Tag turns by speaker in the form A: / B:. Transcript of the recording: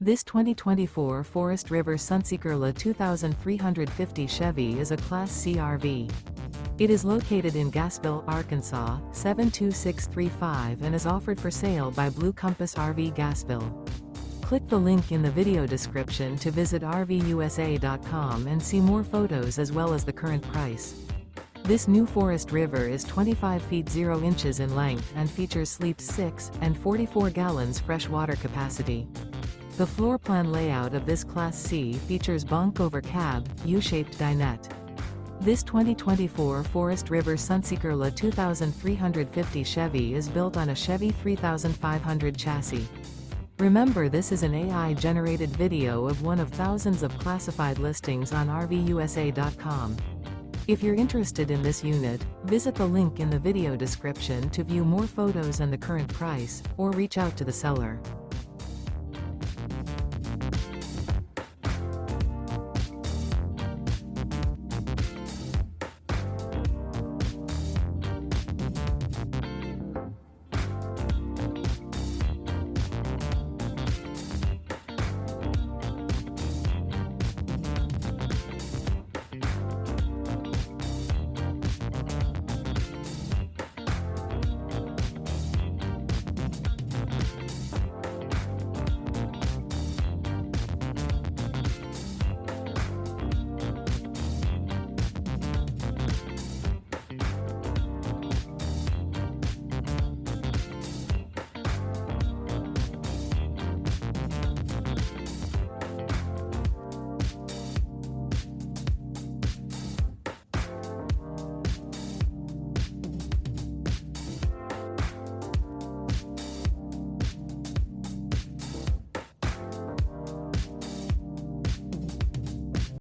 A: This 2024 Forest River Sunseeker La 2350 Chevy is a Class C RV. It is located in Gassville, Arkansas, 72635 and is offered for sale by Blue Compass RV Gassville. Click the link in the video description to visit RVUSA.com and see more photos as well as the current price. This new Forest River is 25 feet 0 inches in length and features sleeps 6 and 44 gallons fresh water capacity. The floor plan layout of this Class C features Bunk Over Cab, U-shaped dinette. This 2024 Forest River Sunseeker La 2350 Chevy is built on a Chevy 3500 chassis. Remember, this is an AI-generated video of one of thousands of classified listings on RVUSA.com. If you're interested in this unit, visit the link in the video description to view more photos and the current price, or reach out to the seller.